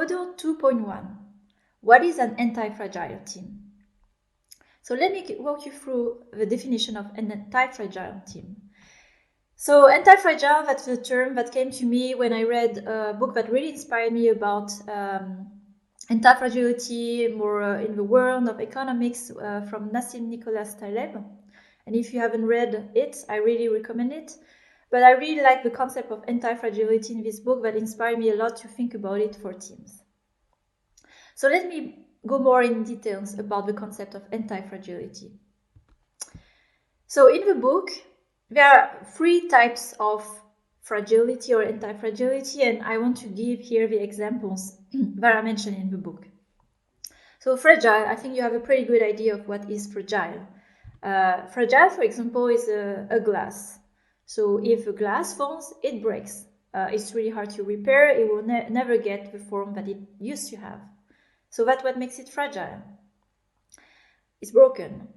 Module 2.1. What is an anti-fragile team? So let me walk you through the definition of an anti-fragile team. So anti-fragile, that's the term that came to me when I read a book that really inspired me about anti-fragility, more in the world of economics, from Nassim Nicholas Taleb. And if you haven't read it, I really recommend it. But I really like the concept of anti-fragility in this book that inspired me a lot to think about it for teams. So let me go more in details about the concept of anti-fragility. So in the book, there are 3 types of fragility or anti-fragility, and I want to give here the examples that are mentioned in the book. So fragile, I think you have a pretty good idea of what is fragile. Fragile, for example, is a glass. So if a glass falls, it breaks. It's really hard to repair. It will never get the form that it used to have. So that's what makes it fragile. It's broken.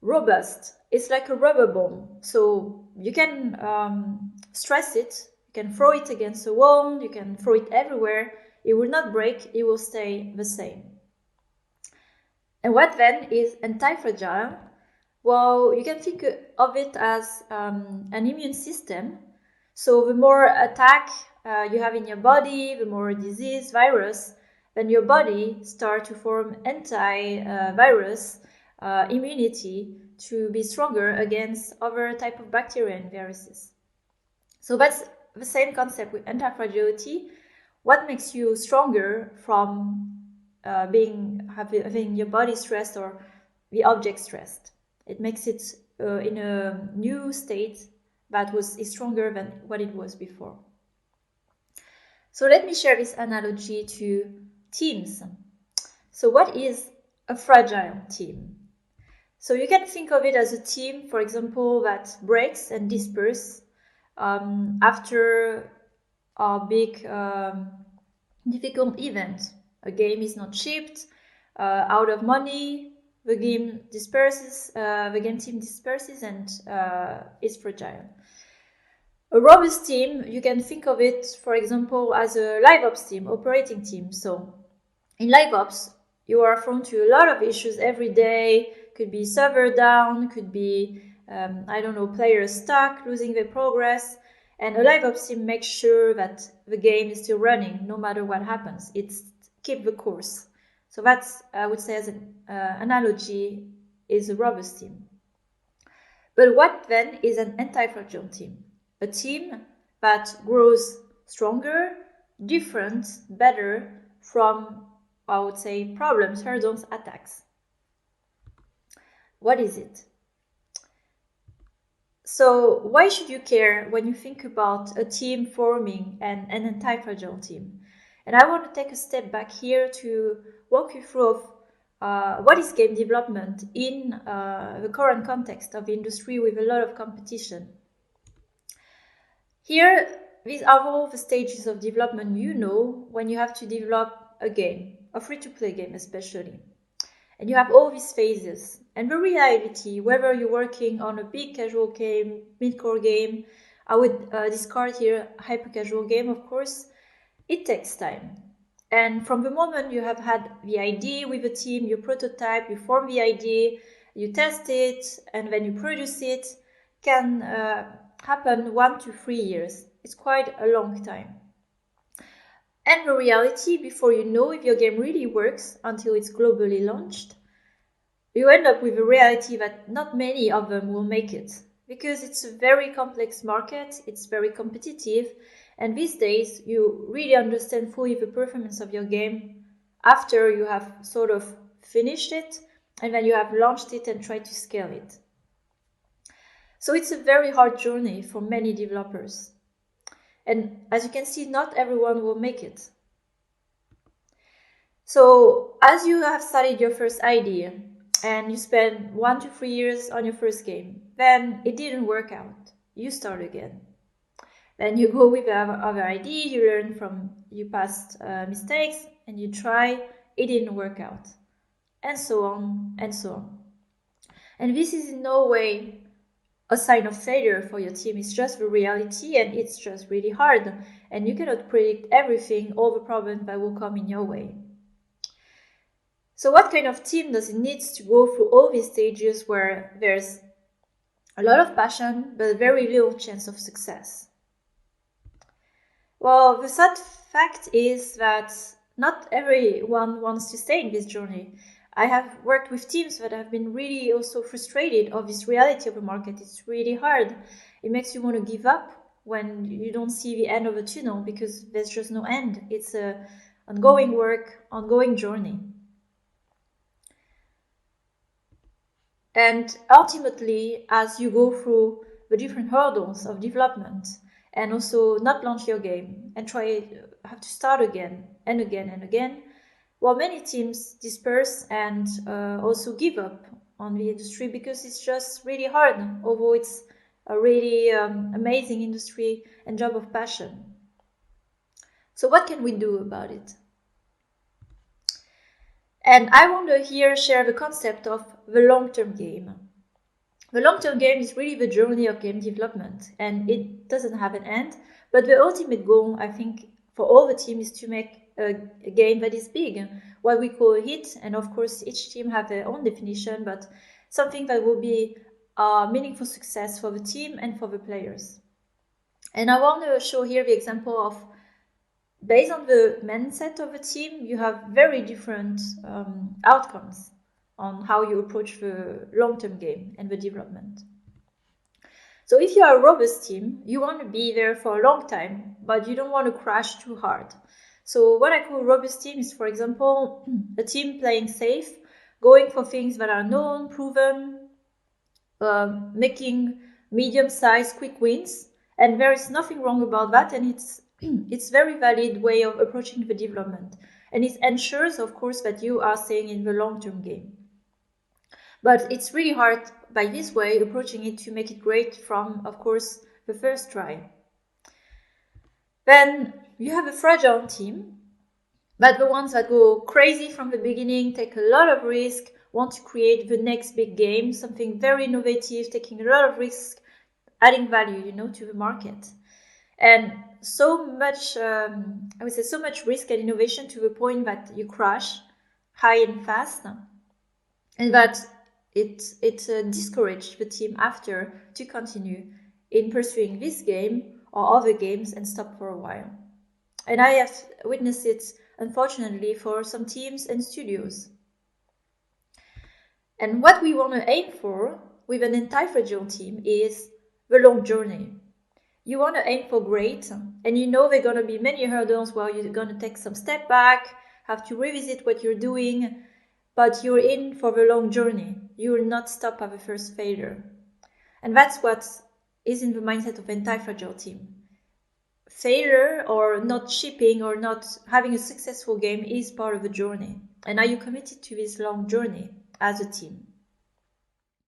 Robust. It's like a rubber ball. So you can stress it. You can throw it against a wall. You can throw it everywhere. It will not break. It will stay the same. And what then is anti-fragile? Well, you can think of it as an immune system. So the more attack you have in your body, the more disease, virus, then your body starts to form anti-virus immunity to be stronger against other type of bacteria and viruses. So that's the same concept with anti-fragility. What makes you stronger from having your body stressed or the object stressed? It makes it in a new state that is stronger than what it was before. So let me share this analogy to teams. So what is a fragile team? So you can think of it as a team, for example, that breaks and disperses after a big difficult event. A game is not shipped, out of money, the game team disperses and is fragile. A robust team, you can think of it, for example, as a live ops team, operating team. So in live ops, you are thrown to a lot of issues every day. Could be server down, could be, players stuck, losing their progress. And a live ops team makes sure that the game is still running no matter what happens. It's keep the course. So that's, I would say, as an analogy, is a robust team. But what then is an anti-fragile team? A team that grows stronger, different, better from, I would say, problems, hurdles, attacks. What is it? So why should you care when you think about a team forming an anti-fragile team? And I want to take a step back here to walk you through what is game development in the current context of the industry with a lot of competition. Here, these are all the stages of development when you have to develop a game, a free-to-play game especially. And you have all these phases. And the reality, whether you're working on a big casual game, mid-core game, I would discard here hyper-casual game, of course, it takes time. And from the moment you have had the idea with the team, you prototype, you form the idea, you test it, and then you produce it, can happen 1 to 3 years. It's quite a long time. And the reality, before you know if your game really works until it's globally launched, you end up with a reality that not many of them will make it. Because it's a very complex market, it's very competitive, and these days you really understand fully the performance of your game after you have sort of finished it, and then you have launched it and tried to scale it. So it's a very hard journey for many developers. And as you can see, not everyone will make it. So as you have started your first idea and you spend 1 to 3 years on your first game, then it didn't work out. You start again. Then you go with other idea, you learn from your past mistakes, and you try, it didn't work out. And so on, and so on. And this is in no way a sign of failure for your team. It's just the reality, and it's just really hard. And you cannot predict everything, all the problems that will come in your way. So what kind of team does it need to go through all these stages where there's a lot of passion, but very little chance of success? Well, the sad fact is that not everyone wants to stay in this journey. I have worked with teams that have been really also frustrated of this reality of the market. It's really hard. It makes you want to give up when you don't see the end of the tunnel, because there's just no end. It's a ongoing work, ongoing journey. And ultimately, as you go through the different hurdles of development, and also not launch your game and have to start again and again and again, well, many teams disperse and also give up on the industry because it's just really hard, although it's a really amazing industry and job of passion. So what can we do about it? And I want to here share the concept of the long-term game. The long-term game is really the journey of game development, and it doesn't have an end. But the ultimate goal, I think, for all the teams is to make a game that is big, what we call a hit. And of course, each team have their own definition, but something that will be a meaningful success for the team and for the players. And I want to show here the example of, based on the mindset of a team, you have very different outcomes on how you approach the long-term game and the development. So if you are a robust team, you want to be there for a long time, but you don't want to crash too hard. So what I call a robust team is, for example, a team playing safe, going for things that are known, proven, making medium-sized quick wins, and there is nothing wrong about that, and it's very valid way of approaching the development, and it ensures, of course, that you are staying in the long-term game. But it's really hard by this way approaching it to make it great from, of course, the first try. Then you have a fragile team, but the ones that go crazy from the beginning, take a lot of risk, want to create the next big game, something very innovative, taking a lot of risk, adding value, to the market. And so much, I would say, so much risk and innovation to the point that you crash high and fast, and that it discouraged the team after to continue in pursuing this game or other games and stop for a while. And I have witnessed it, unfortunately, for some teams and studios. And what we want to aim for with an anti-fragile team is the long journey. You want to aim for great, and there are going to be many hurdles where you're going to take some step back, have to revisit what you're doing, but you're in for the long journey. You will not stop at the first failure. And that's what is in the mindset of anti-fragile team. Failure or not shipping or not having a successful game is part of the journey. And are you committed to this long journey as a team?